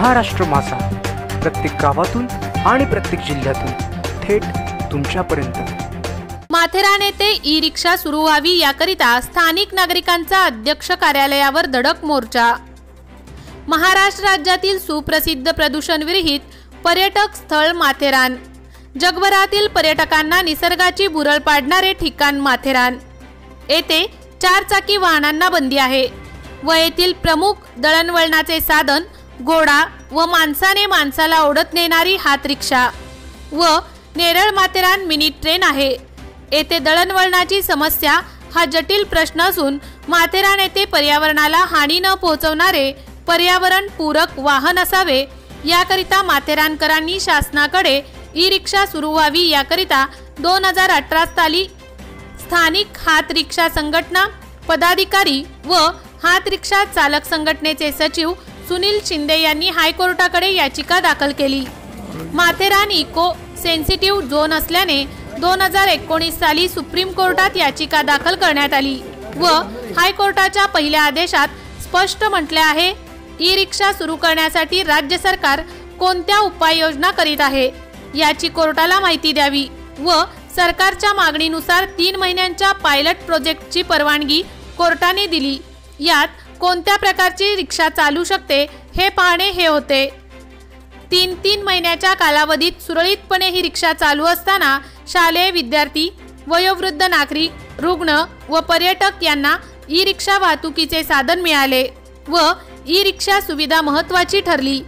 महाराष्ट्र माझा, प्रत्येक गावातून आणि प्रत्येक जिल्ह्यातून थेट तुमच्यापर्यंत। माथेरान येथे ई रिक्षा सुरू व्हावी याकरिता स्थानिक नागरिकांचा अध्यक्ष कार्यालयावर धडक मोर्चा। महाराष्ट्र राज्यातील सुप्रसिद्ध प्रदूषण विरहित पर्यटक स्थळ माथेरान, जगभरातील पर्यटकांना निसर्गाची भुरळ पाडणारे ठिकाण माथेरान येथे 4 चाकी वाहनांना बंदी आहे व येथील प्रमुख दळणवळणाचे साधन घोडा व माणसाने माणसाला ओढत नेणारी हात रिक्षा व नेरळ माथेरान मिनी ट्रेन आहे। येथे दळणवळणाची समस्या हा जटिल प्रश्न असून माथेरान येथे पर्यावरणाला हानी न पोहोचवणारे पर्यावरण पूरक वाहन असावे याकरिता माथेरानकरांनी शासनाकडे ई रिक्षा सुरू व्हावी याकरिता 2018 साली स्थानिक हात रिक्षा संघटना पदाधिकारी व हात रिक्षा चालक संघटनेचे सचिव सुनील शिंदे यांनी हायकोर्टाकडे याचिका दाखल केली। माथेरान इको सेन्सिटिव्ह झोन असल्याने 2019 साली सुप्रीम कोर्टात याचिका दाखल करण्यात आली व हायकोर्टाच्या पहिल्या आदेशात स्पष्ट म्हटले आहे ई रिक्षा सुरू करण्यासाठी राज्य सरकार कोणत्या उपाययोजना करीत आहे याची कोर्टाला माहिती द्यावी व सरकारच्या मागणीनुसार 3 महिन्यांच्या पायलट प्रोजेक्टची परवानगी कोर्टाने दिली। यात कोणत्या प्रकारची रिक्षा चालू शकते हे पाहणे हे होते। 3 महिन्याच्या कालावधीत सुरळीतपणे ही रिक्षा चालू असताना शालेय विद्यार्थी, वयोवृद्ध नागरिक, रुग्ण व पर्यटक यांना ई रिक्षा वाहतुकीचे साधन मिळाले व ई रिक्षा सुविधा महत्त्वाची ठरली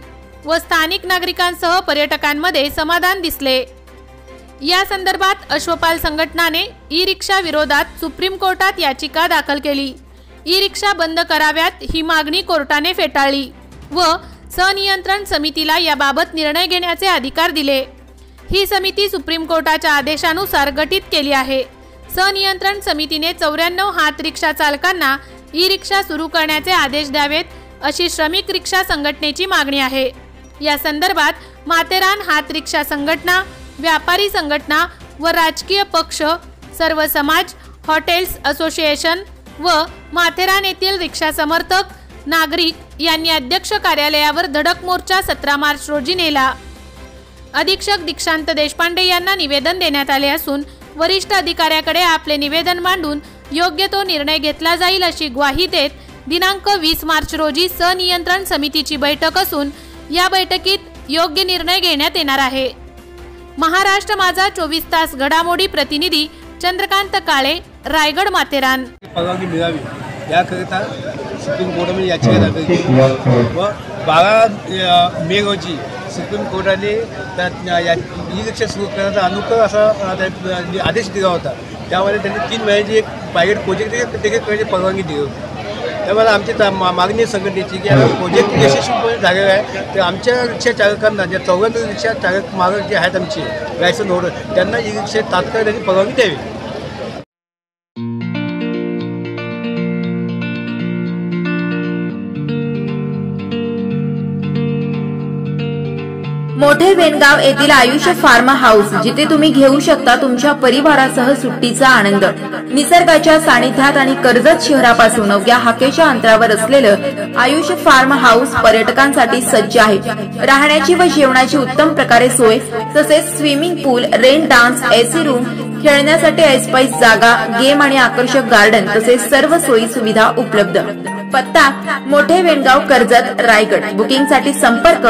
व स्थानिक नागरिकांसह पर्यटकांमध्ये समाधान दिसले। या संदर्भात अश्वपाल संघटनाने ई रिक्षा विरोधात सुप्रीम कोर्टात याचिका दाखल केली। ई रिक्षा बंद कराव्यात ही मागणी कोर्टाने फेटाळली व सनियंत्रण समितीला याबाबत निर्णय घेण्याचे अधिकार दिले। ही समिती सुप्रीम कोर्टाच्या आदेशानुसार गठीत केली आहे। सनियंत्रण समितीने 94 हात रिक्षा चालकांना ई रिक्षा सुरू करण्याचे आदेश द्यावेत अशी श्रमिक रिक्षा संघटनेची मागणी आहे। या संदर्भात माथेरान हात रिक्षा संघटना, व्यापारी संघटना व राजकीय पक्ष, सर्व समाज, हॉटेल्स असोसिएशन व माथेरान येथील रिक्षा समर्थक नागरिक यांनी अध्यक्ष कार्यालयावर धडक मोर्चा 17 मार्च रोजी नेला। अधीक्षक दीक्षांत देशपांडे यांना निवेदन देण्यात आले असून वरिष्ठ अधिकाऱ्याकडे आपले निवेदन मांडून योग्य तो निर्णय घेतला जाईल अशी ग्वाही देत दिनांक 20 मार्च रोजी सनियंत्रण समितीची बैठक असून या बैठकीत योग्य निर्णय घेण्यात येणार आहे। महाराष्ट्र माझा 24 तास घडामोडी प्रतिनिधी चंद्रकांत काळे, रायगड, माथेरान। परवानगी मिळावी याकरिता सुप्रीम कोर्टामध्ये याचिका दाखल केली व 12 मे रोजी सुप्रीम कोर्टाने ई रिक्षा सुरू करण्याचा अनुकूल असा आदेश दिला होता। त्यामध्ये त्यांनी 3 महिन्याची एक पायलट प्रोजेक्ट करण्याची परवानगी दिली होती। त्यामुळे आमची मागणी संघटनेची की प्रोजेक्ट यशस्वीपणे झालेला आहे तर आमच्या रिक्षा चालकांना ज्या 94 रिक्षा चालक मालक जे आहेत आमचे लायसन होल्डर त्यांना ई रिक्षा तात्काळ त्यांनी परवानगी द्यावी। मोठे वेणगाव येथील आयुष्य फार्म हाऊस, जिथे तुम्ही घेऊ शकता तुमच्या परिवारासह सुट्टीचा आनंद। निसर्गाच्या सानिध्यात आणि कर्जत शहरापासून 9 हाकेच्या अंतरावर असलेलं आयुष्य फार्म हाऊस पर्यटकांसाठी सज्ज आहे। राहण्याची व जेवणाची उत्तम प्रकारे सोय, तसेच स्विमिंग पूल, रेन डान्स, एसी रूम, खेळण्यासाठी ऐसपैस जागा, गेम आणि आकर्षक गार्डन तसेच सर्व सोयी सुविधा उपलब्ध। पत्ता मोठे वेणगाव, कर्जत, रायगड। बुकिंग साठी संपर्क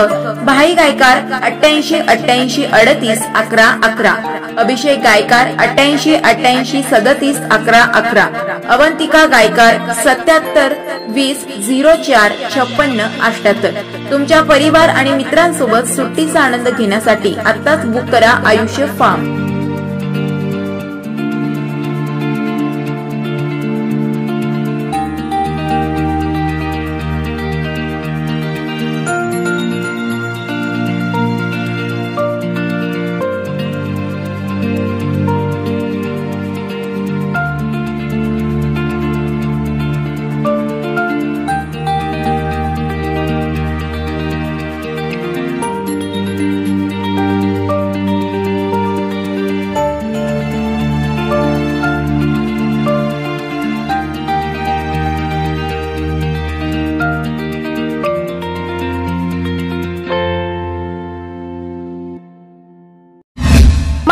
भाई गायकार 88 88 38 11 11, अभिषेक गायकार 88 88 37 11 11, अवंतिका गायकार 77 20 04 56 78। तुमच्या परिवार आणि मित्रांसोबत सुट्टीचा आनंद घेण्यासाठी आत्ताच बुक करा आयुष्य फार्म।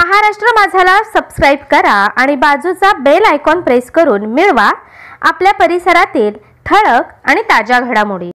महाराष्ट्र माझाला सबस्क्राईब करा आणि बाजूचा बेल आयकॉन प्रेस करून मिळवा आपल्या परिसरातील ठळक आणि ताज्या घडामोडी।